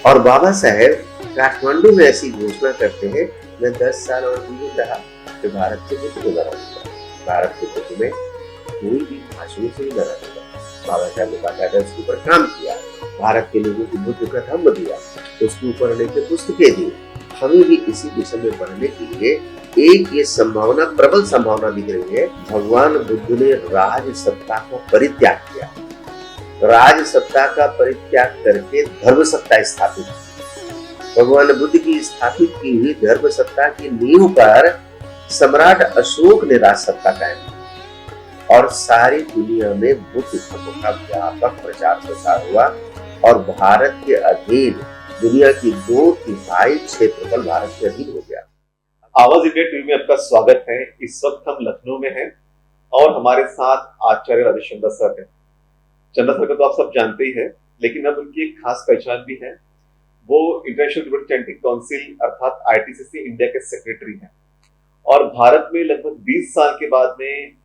और बाबा साहेब काठमांडू में ऐसी घोषणा करते हैं, मैं 10 साल और जीवित रहा तो भारत के बुद्ध को बनाऊंगा, भारत के बुद्ध में कोई भी भाषण से ही लड़ा होगा। बाबा साहब ने बाकायदा उसके ऊपर काम किया, भारत के लोगों को बुद्ध का धम्म दिया, उसके ऊपर अनेक पुस्तकें दी। हमें भी इसी दिशा में बढ़ने के लिए एक ये संभावना, प्रबल संभावना दिख रही है। भगवान बुद्ध ने राज सत्ता का परित्याग किया, राज सत्ता का परित्याग करके धर्म सत्ता स्थापित की। भगवान बुद्ध की स्थापित की हुई धर्म सत्ता की नींव पर सम्राट अशोक ने राज सत्ता कायम की और सारी दुनिया में बुद्ध धर्म का व्यापक प्रचार प्रसार हुआ और भारत के अधीन दुनिया की 2/3 क्षेत्रफल भारत के अधीन हो गया। आवाज इंडिया टीवी में आपका स्वागत है। इस वक्त हम लखनऊ में हैं और हमारे साथ आचार्य राजेश चंद्र सर हैं। चंद्र सर को तो आप सब जानते ही हैं, लेकिन अब उनकी एक खास पहचान भी है। वो इंटरनेशनल तिब्बत चैंटिंग काउंसिल अर्थात ITCC इंडिया के सेक्रेटरी हैं और भारत में लगभग 20 साल के बाद में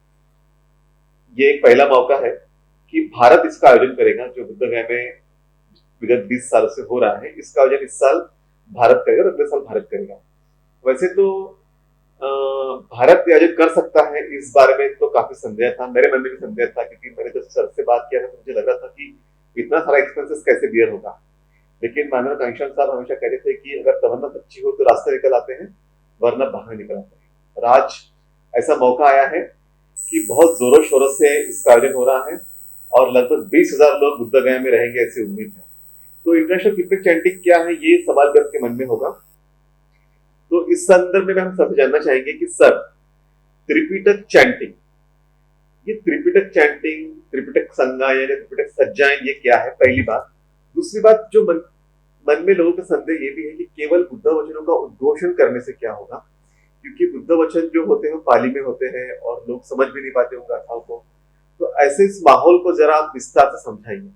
ये एक पहला मौका है कि भारत इसका आयोजन करेगा, जो बुद्धगया में विगत 20 सालों से हो रहा है। इसका आयोजन इस साल भारत करेगा और अगले साल भारत करेगा। वैसे तो भारत आयोजन कर सकता है, इस बारे में तो काफी संदेह था, मेरे मन में भी संदेह था, क्योंकि मैंने जब सर से बात किया था तो मुझे लग रहा था कि इतना सारा एक्सपेंसेस कैसे बियर होगा। लेकिन माननीय कांग्रेस साहब हमेशा कहते थे कि अगर तमन्ना सच्ची हो तो रास्ते निकल आते हैं, वरना बाहर निकल आते हैं। और आज ऐसा मौका आया है कि बहुत जोरों शोरों से इसका आयोजन हो रहा है और लगभग 20,000 लोग बुद्धगया में रहेंगे, ऐसी उम्मीद है। तो इंटरनेशनल तिब्बत चैंटिंग क्या है, ये सवाल भी आपके मन में होगा। तो इस संदर्भ में हम सबसे जानना चाहेंगे कि सर, त्रिपिटक चैंटिंग, ये त्रिपिटक चैंटिंग, त्रिपिटक संगायन, त्रिपिटक सज्जायन, ये क्या है, पहली बात। दूसरी बात, जो मन में लोगों का संदेह ये भी है कि केवल बुद्ध वचनों का उद्घोषण करने से क्या होगा, क्योंकि बुद्ध वचन जो होते हैं पाली में होते हैं और लोग समझ भी नहीं पाते उन गाथाओं को। तो ऐसे इस माहौल को जरा आप विस्तार से समझाइए।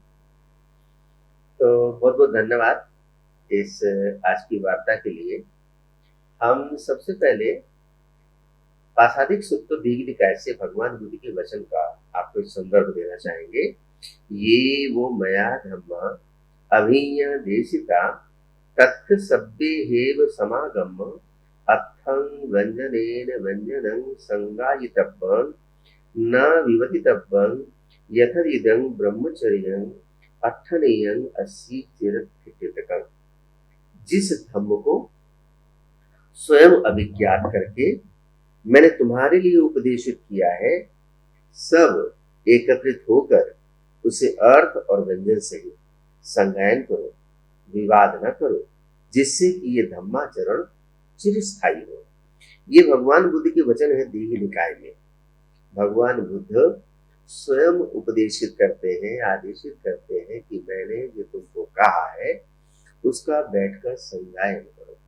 तो बहुत बहुत धन्यवाद इस आज की वार्ता के लिए। हम सबसे पहले पासादिक सुत्त दीघ निकाय से भगवान बुद्ध के वचन का आपको संदर्भ देना चाहेंगे। ये वो मया धम्मा अभिज्ञ देशिका तत्थ सभ्ये हेव समागम अत्थं व्यंजनेन व्यंजनं संगायितव्यं न विवतितव्यं यथदिदं ब्रह्मचर्यं अट्ठनेयं अस्ति चिरत्रिपिटकम्। जिस धम्म को स्वयं अभिज्ञात करके मैंने तुम्हारे लिए उपदेशित किया है, सब एकत्रित होकर उसे अर्थ और व्यंजन सहित संगायन करो, विवाद न करो, जिससे कि ये धम्माचरण चिरस्थायी हो। ये भगवान बुद्ध के वचन है दीघ निकाय में। भगवान बुद्ध स्वयं उपदेशित करते हैं, आदेशित करते हैं कि मैंने जो तुमको कहा है उसका बैठकर संगायन करो।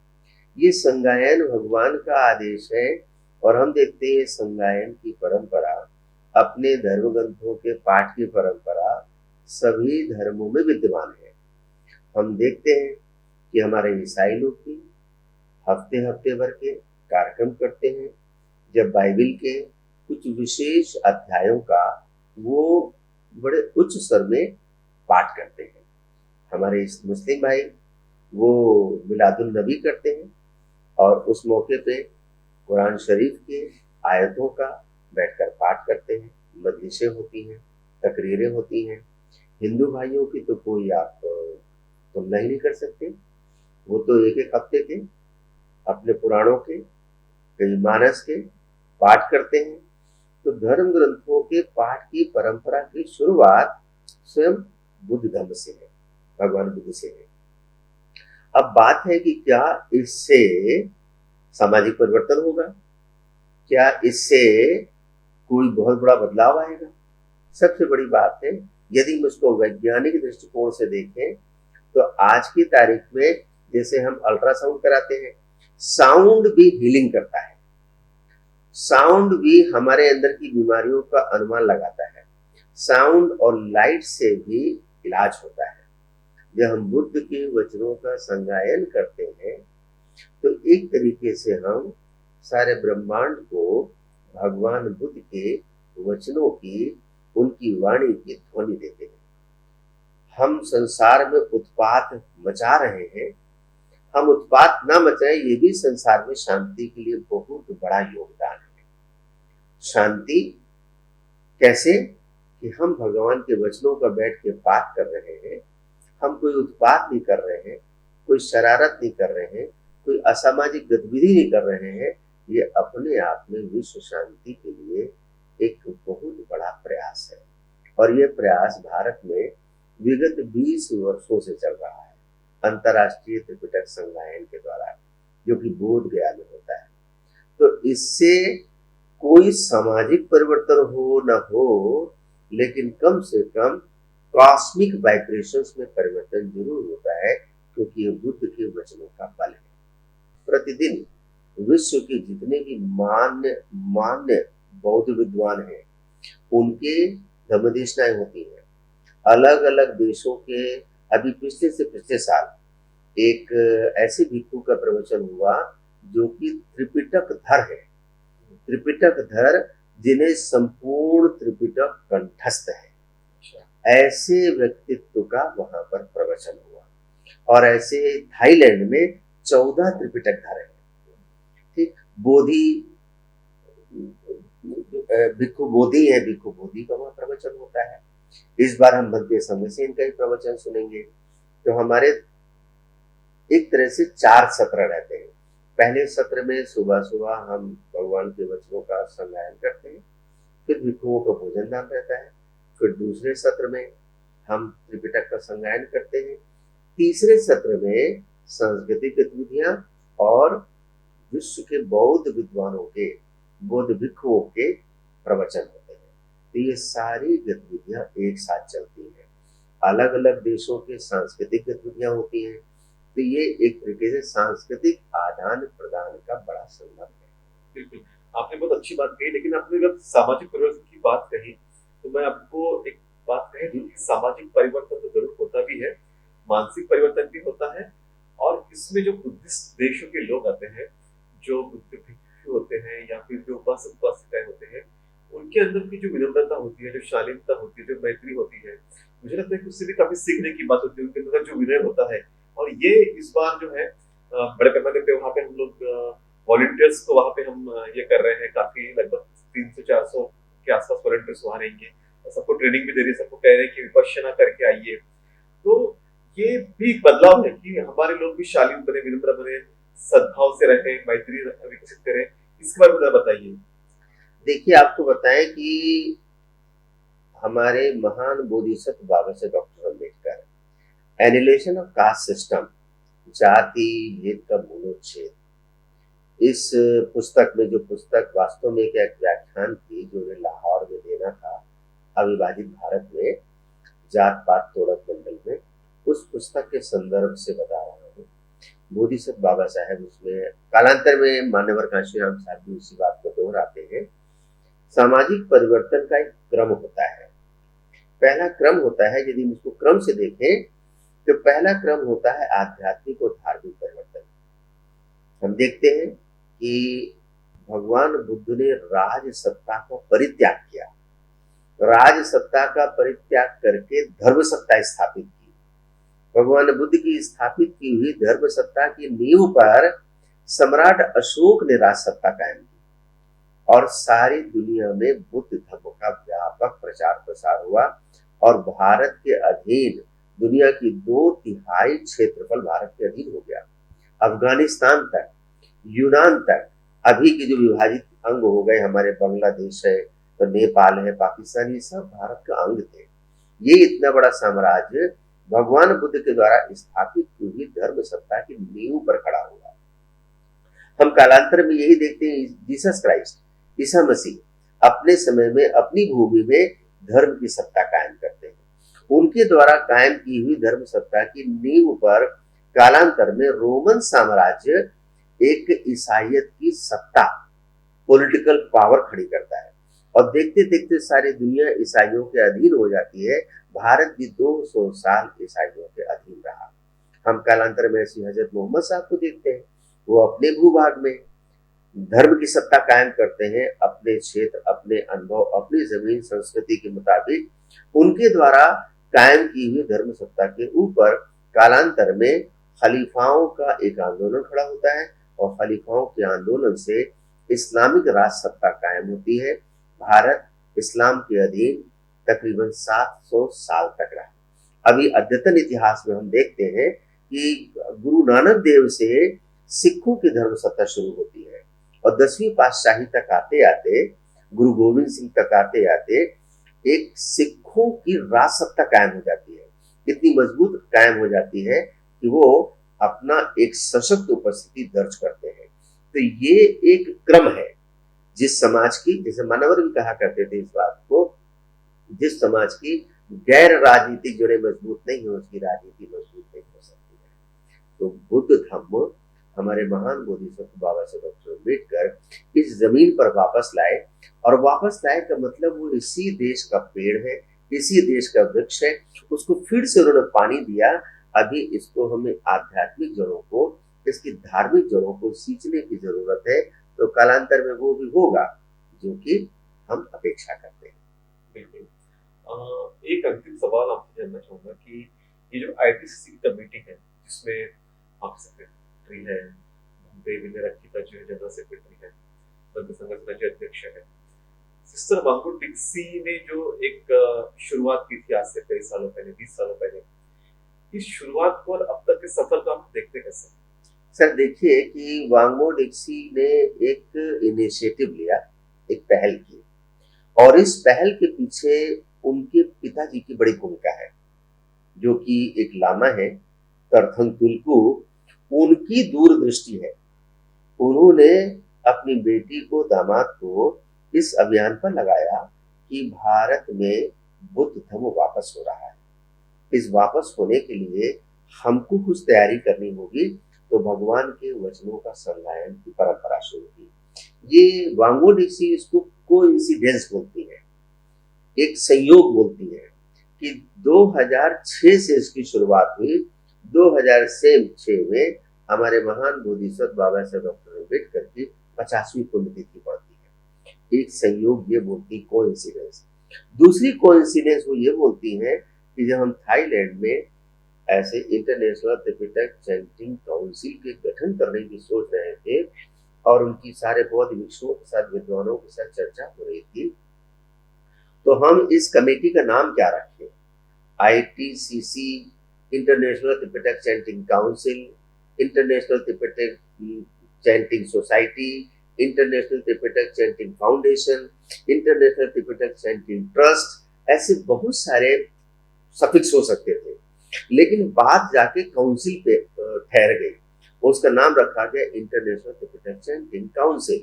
ये संगायन भगवान का आदेश है और हम देखते हैं संगायन की परंपरा, अपने धर्म ग्रंथों के पाठ की परंपरा सभी धर्मों में विद्यमान है। हम देखते हैं कि हमारे ईसाई लोग भी हफ्ते हफ्ते भर के कार्यक्रम करते हैं, जब बाइबल के कुछ विशेष अध्यायों का वो बड़े उच्च स्वर में पाठ करते हैं। हमारे मुस्लिम भाई वो मिलादुल नबी करते हैं और उस मौके पे कुरान शरीफ के आयतों का बैठकर पाठ करते हैं, मजलिसें होती हैं, तकरीरें होती हैं। हिंदू भाइयों की तो कोई आप तुलना ही नहीं कर सकते। वो तो एक एक हफ्ते के अपने पुराणों के, कई मानस के पाठ करते हैं। तो धर्म ग्रंथों के पाठ की परंपरा की शुरुआत स्वयं बुद्ध धर्म से है, भगवान बुद्ध से है। अब बात है कि क्या इससे सामाजिक परिवर्तन होगा, क्या इससे कोई बहुत बड़ा बदलाव आएगा? सबसे बड़ी बात है, यदि मुझको वैज्ञानिक दृष्टिकोण से देखें तो आज की तारीख में जैसे हम अल्ट्रासाउंड कराते हैं, साउंड भी हीलिंग करता है, साउंड भी हमारे अंदर की बीमारियों का अनुमान लगाता है, साउंड और लाइट से भी इलाज होता है। जब हम बुद्ध के वचनों का संगायन करते हैं तो एक तरीके से हम सारे ब्रह्मांड को भगवान बुद्ध के वचनों की, उनकी वाणी की ध्वनि देते हैं। हम संसार में उत्पात मचा रहे हैं, हम उत्पात ना मचाएं, ये भी संसार में शांति के लिए बहुत बड़ा योगदान है। शांति कैसे? कि हम भगवान के वचनों का बैठ के पाठ कर रहे हैं, हम कोई उत्पात नहीं कर रहे हैं, कोई शरारत नहीं कर रहे हैं, कोई असामाजिक गतिविधि नहीं कर रहे हैं। ये अपने आप में विश्व शांति के लिए एक बहुत बड़ा प्रयास है और ये प्रयास भारत में विगत 20 वर्षों से चल रहा है अंतर्राष्ट्रीय त्रिपिटक संगायन के द्वारा, जो कि बोध गया में होता है। तो इससे कोई सामाजिक परिवर्तन हो न हो, लेकिन कम से कम कॉस्मिक वाइब्रेशंस में परिवर्तन जरूर होता है, क्योंकि ये बुद्ध के वचनों का बल है। प्रतिदिन विश्व के जितने भी मान्य मान्य बौद्ध विद्वान हैं, उनके धर्मदेशनाएं होती हैं। अलग अलग देशों के, अभी पिछले से पिछले साल एक ऐसे भिक्षु का प्रवचन हुआ जो कि त्रिपिटक धर है, त्रिपिटक धर, जिन्हें संपूर्ण त्रिपिटक कंठस्थ है, ऐसे व्यक्तित्व का वहां पर प्रवचन हुआ। और ऐसे थाईलैंड में 14 त्रिपिटक धर है। ठीक, बोधि भिक्षु बोधि है, भिक्षु बोधि का वहां प्रवचन होता है। इस बार हम मध्य संघ से इनका ही प्रवचन सुनेंगे। तो हमारे एक तरह से 4 सत्र रहते हैं। पहले सत्र में सुबह सुबह हम भगवान के वचनों का संगायन करते हैं, फिर भिक्षुओं का भोजन दान रहता है, फिर दूसरे सत्र में हम त्रिपिटक का संगायन करते हैं, तीसरे सत्र में सांस्कृतिक गतिविधियां और विश्व के बौद्ध विद्वानों के, बौद्ध भिक्षुओं के प्रवचन होते हैं। तो ये सारी गतिविधियां एक साथ चलती हैं। अलग अलग देशों के सांस्कृतिक गतिविधियां होती हैं। तो ये एक तरीके से सांस्कृतिक आदान प्रदान का बड़ा संगम है। बिल्कुल, आपने बहुत अच्छी बात कही, लेकिन आपने जब सामाजिक परिवर्तन की बात कही तो मैं आपको एक बात कह दूं कि सामाजिक परिवर्तन तो जरूर होता भी है, मानसिक परिवर्तन भी होता है। और इसमें जो बुद्धिस्ट देशों के लोग आते हैं, जो बुद्ध भिक्षु होते हैं या फिर जो उपासक उपासिकाएं होते हैं, उनके अंदर की जो विनम्रता होती है, जो शालीनता होती है, जो मैत्री होती है, मुझे लगता है कि उससे भी काफी सीखने की बात होती है। उनके अंदर जो विनय होता है, और ये इस बार जो है बड़े पैमाने पे वहाँ पे हम लोग वॉलंटियर्स को वहाँ पे हम ये कर रहे हैं। काफी लगभग 300-400 के आसपास वॉलंटियर्स वहाँ रहेंगे और सबको ट्रेनिंग भी दे रही है, सबको कह रहे हैं कि विपश्यना करके आइए। तो ये भी एक बदलाव है कि हमारे लोग भी शालीन बने, विनम्र बने, सद्भाव से रहे, मैत्री विकसित करें। इसके बारे में जरा बताइए। देखिए, आपको बताएं कि हमारे महान बोधिसत्व बाबा से doctor Ambedkar annihilation of caste system, जाति भेद का मूलोच्छेद, इस पुस्तक में, जो पुस्तक वास्तव में एक व्याख्यान थी जो उन्हें लाहौर में देना था अविभाजित भारत में, जात पात तोड़क मंडल में, उस पुस्तक के संदर्भ से बता रहा हूँ। बोधिसत्व बाबा साहब उसमें, कालांतर में मान्यवर कांशीराम साहब भी उसी बात को दोहराते हैं। सामाजिक परिवर्तन का एक क्रम होता है। पहला क्रम होता है, यदि इसको क्रम से देखें तो पहला क्रम होता है आध्यात्मिक और धार्मिक परिवर्तन। हम देखते हैं कि भगवान बुद्ध ने राज सत्ता का परित्याग किया, राज सत्ता का परित्याग करके धर्म सत्ता स्थापित की। भगवान बुद्ध की स्थापित की हुई धर्म सत्ता की नींव पर सम्राट अशोक ने राज सत्ता कायम की और सारी दुनिया में बुद्ध धर्म का व्यापक प्रचार प्रसार हुआ और भारत के अधीन दुनिया की 2/3 क्षेत्रफल भारत के अधीन हो गया। अफगानिस्तान तक, यूनान तक, अभी के जो विभाजित अंग हो गए, हमारे बांग्लादेश है, तो नेपाल है, पाकिस्तान, ये सब भारत का अंग थे। ये इतना बड़ा साम्राज्य भगवान बुद्ध के द्वारा स्थापित हुई धर्म सत्ता की नींव पर खड़ा हुआ। हम कालांतर में यही देखते हैं, जीसस क्राइस्ट, ईसा मसीह अपने समय में अपनी भूमि में धर्म की सत्ता कायम करते हैं। उनके द्वारा कायम की हुई धर्म सत्ता की नींव पर कालांतर में रोमन साम्राज्य एक ईसाइयत की सत्ता, पॉलिटिकल पावर खड़ी करता है और देखते देखते सारी दुनिया ईसाइयों के अधीन हो जाती है। भारत भी 200 साल ईसाइयों के अधीन रहा। हम कालांतर में ऐसी हजरत मोहम्मद साहब को देखते हैं, वो अपने भूभाग में धर्म की सत्ता कायम करते हैं, अपने क्षेत्र, अपने अनुभव, अपनी जमीन, संस्कृति के मुताबिक उनके द्वारा कायम की हुई धर्म सत्ता के ऊपर कालांतर में खलीफाओं का एक आंदोलन खड़ा होता है और खलीफाओं के आंदोलन से इस्लामिक राज सत्ता कायम होती है। भारत इस्लाम के अधीन तकरीबन 700 साल तक रहा। अभी अद्यतन इतिहास में हम देखते हैं कि गुरु नानक देव से सिखों की धर्म सत्ता शुरू होती है और 10वीं पातशाही तक आते आते, गुरु गोविंद सिंह तक आते आते एक सिखों की राज सत्ता कायम हो जाती है। इतनी मजबूत कायम हो जाती है कि वो अपना एक सशक्त उपस्थिति दर्ज करते हैं। तो ये एक क्रम है जिस समाज की, जैसे मानवर भी कहा करते थे इस बात को, जिस समाज की गैर राजनीतिक जड़ें मजबूत नहीं है उसकी राजनीति मजबूत नहीं हो सकती है। तो बुद्ध धम्म हमारे महान बोधिसत्व बाबा साहेब डॉक्टर अम्बेडकर इस जमीन पर वापस लाए, और वापस लाए का मतलब वो इसी देश का पेड़ है, इसी देश का वृक्ष है, उसको फिर से उन्होंने पानी दिया। अभी इसको हमें आध्यात्मिक जड़ों को, इसकी धार्मिक जड़ों को सींचने की जरूरत है, तो कालांतर में वो भी होगा जो कि हम अपेक्षा करते हैं। बिल्कुल। एक अंतिम सवाल आपसे जानना चाहूंगा कि ये जो आईटीसीसी की कमेटी है जिसमें आप सेक्रेटरी है, भूपे विनय रखीता जो है जनरल सेक्रेटरी है, बंद संगठन के अध्यक्ष है, सिस्टर वांगो डिक्सी ने जो एक शुरुआत की थी आज से कई सालों पहले, 20 सालों पहले, इस शुरुआत को और अब तक के सफर को आप देखते कैसे? सर देखिए कि वांगो डिक्सी ने एक इनिशिएटिव लिया, एक पहल की, और इस पहल के पीछे उनके पिताजी की बड़ी भूमिका है, जो कि एक लामा है, तरथंग तुलकू। उनकी दूरदृष्टि है। उन्होंने अपनी बेटी को, दामाद को इस अभियान पर लगाया कि भारत में बुद्ध धर्म वापस हो रहा है। इस वापस होने के लिए हमको कुछ तैयारी करनी होगी, तो भगवान के वचनों का संगायन की परंपरा शुरू की। ये वांगो डिक्सी इसको कोइंसिडेंस बोलती है, एक संयोग बोलती है कि 2006 से इसकी शुरुआत हुई। 2006 में हमारे महान बोधिसत्व बाबा साहेब डॉक्टर अम्बेडकर की 50वीं पुण्यतिथि पड़ती है। एक संयोग ये बोलती, कोइंसिडेंस। दूसरी कोइंसिडेंस वो ये बोलती है कि जब हम थाईलैंड में ऐसे इंटरनेशनल त्रिपिटक चैंटिंग काउंसिल के गठन करने की सोच रहे थे और उनकी सारे बौद्ध भिक्षुओं के साथ, विद्वानों के साथ चर्चा हो रही थी, तो हम इस कमेटी का नाम क्या रखें? ITCC, international Tripitaka chanting council, international Tripitaka chanting society, international Tripitaka chanting foundation, international Tripitaka chanting trust, ऐसे बहुत सारे सफिक्स हो सकते थे, लेकिन बात जाके काउंसिल पे ठहर गई। उसका नाम रखा गया international Tripitaka chanting council.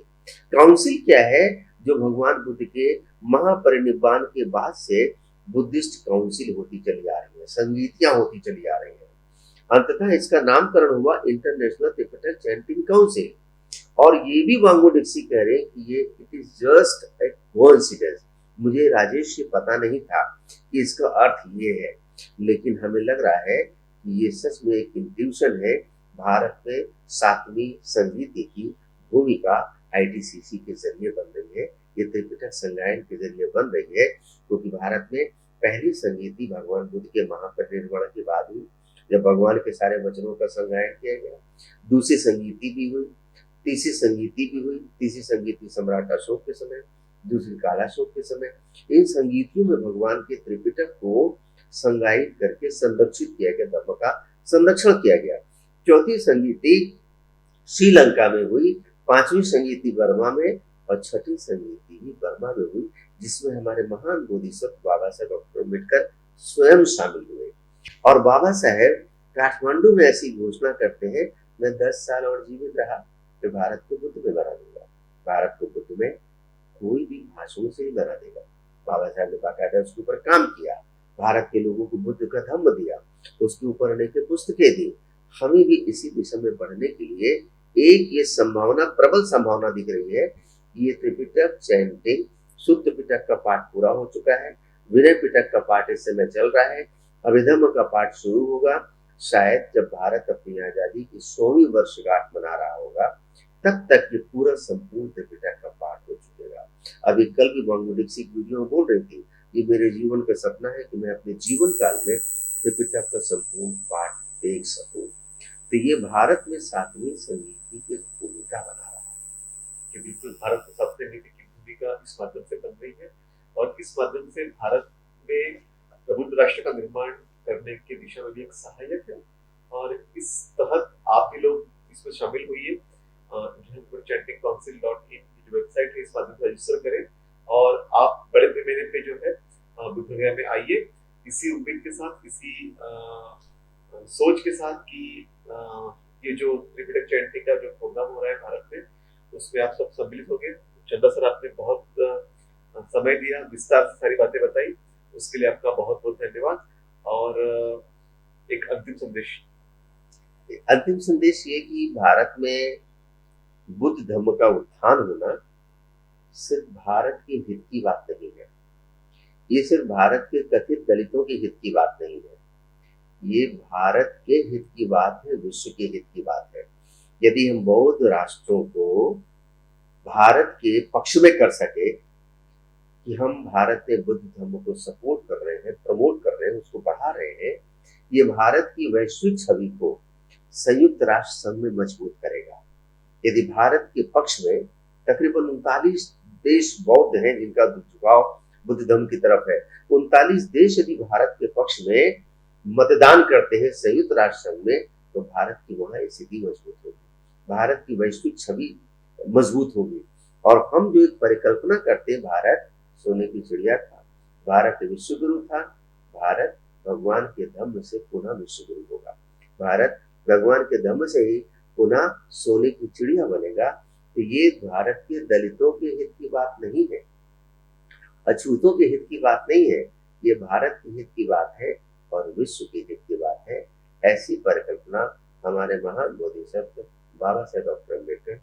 Council क्या है? जो भगवान बुद्ध के महापरिनिर्वाण के बाद से बुद्धिस्ट काउंसिल होती चली आ रही है, संगीतियां होती चली आ रही है। अंततः इसका नामकरण हुआ इंटरनेशनल त्रिपिटक चैंटिंग काउंसिल। और ये भी वांगो डिक्सी कह रहे हैं कि ये it is just a coincidence. मुझे राजेश ये पता नहीं था कि इसका अर्थ ये है, लेकिन हमें लग रहा है कि ये सच में एक इंट्यूशन है। भारत में 7वीं संगीति की भूमिका आईटीसीसी के जरिए बन रही है, ये त्रिपिटक संगायन के जरिए बन रही है, क्योंकि भारत में पहली संगीति भगवान बुद्ध के महापरिनिर्वाण के बाद हुई, जब भगवान के सारे वचनों का संगायन किया गया। दूसरी संगीति भी हुई, तीसरी संगीति भी हुई। तीसरी संगीति सम्राट अशोक के समय, दूसरी कालाशोक के समय। इन संगीतियों में भगवान के त्रिपिटक को संगायित करके संरक्षित किया गया, धर्म का संरक्षण किया गया। चौथी संगीति श्रीलंका में हुई, 5वीं संगीति बर्मा में, और 6ठी संगीति भी बर्मा में हुई, जिसमें हमारे महान बोधिसत्व बाबा साहेब डॉक्टर अम्बेडकर स्वयं शामिल हुए। और बाबा साहेब काठमांडू में ऐसी घोषणा करते हैं, मैं 10 साल और जीवित रहा तो भारत को बुद्ध में बना दूंगा, भारत को बुद्ध में कोई भी भाषणों से ही बना देगा। बाबा साहेब ने बाकायदा उसके ऊपर काम किया, भारत के लोगों को बुद्ध का धम्म दिया, उसके ऊपर अनेक पुस्तकें दी। हमें भी इसी दिशा में बढ़ने के लिए एक ये संभावना, प्रबल संभावना दिख रही है। ये त्रिपिटक चैंटिंग, शुद्ध पिटक का पाठ पूरा हो चुका है, विनय पिटक का पाठ इस समय चल रहा है, अभिधम्म का पाठ शुरू होगा। शायद जब भारत अपनी आजादी की 100वीं वर्षगांठ मना रहा होगा, तब तक ये पूरा संपूर्ण त्रिपिटक का पाठ हो चुकेगा। अभी कल भी वांगो डिक्सी वीडियो में बोल रही थी, ये मेरे जीवन का सपना है कि मैं अपने जीवन काल में त्रिपिटक का संपूर्ण पाठ देख सकूं। तो ये भारत में 7वीं समिति की भूमिका बना रहा है कि बिल्कुल भारत में सबसे नीति की भूमिका इस माध्यम से बन रही है और इस माध्यम से भारत में प्रबुद्ध राष्ट्र का निर्माण करने की दिशा में भी एक सहायक है। और इस तहत आप भी लोग इसमें शामिल हुई चैंटिंग काउंसिल .in की जो वेबसाइट है इस माध्यम से रजिस्टर करें और आप बड़े पैमाने पे जो है बुद्ध गया में आइए इसी उम्मीद के साथ, इसी सोच के साथ कि ये जो त्रिपिटक चैंटिंग का जो प्रोग्राम हो रहा है भारत में उसमें आप सब सम्मिलित होंगे। चंदा सर आपने बहुत समय दिया, विस्तार से सारी बातें बताई, उसके लिए आपका बहुत बहुत धन्यवाद। और एक अंतिम संदेश ये कि भारत में बुद्ध धर्म का उत्थान होना सिर्फ भारत के हित की बात नहीं है, ये सिर्फ भारत के कथित दलितों के हित की बात नहीं है, ये भारत के हित की बात है, विश्व के हित की बात है। यदि हम बौद्ध राष्ट्रों को भारत के पक्ष में कर सके कि हम भारत में बुद्ध धर्म को सपोर्ट कर रहे हैं, प्रमोट कर रहे हैं, उसको बढ़ा रहे हैं, ये भारत की वैश्विक छवि को संयुक्त राष्ट्र संघ में मजबूत करेगा। यदि भारत के पक्ष में तकरीबन 39 देश बौद्ध हैं जिनका झुकाव बुद्ध धर्म की तरफ है, 39 देश यदि भारत के पक्ष में मतदान करते हैं संयुक्त राष्ट्र संघ में, तो भारत की वहां स्थिति मजबूत होगी, भारत की वैश्विक छवि मजबूत होगी। और हम जो एक परिकल्पना करते हैं, भारत सोने की चिड़िया था, भारत विश्व गुरु था, भारत भगवान के धम्म से पुनः विश्व गुरु होगा, भारत भगवान के धम्म से ही पुनः सोने की चिड़िया बनेगा। तो ये भारत के दलितों के हित की बात नहीं है, अछूतों के हित की बात नहीं है, ये भारत के हित की बात है और विश्व के हित की बात है। ऐसी परिकल्पना हमारे महान बोधिसत्व बाबा साहेब डॉक्टर अम्बेडकर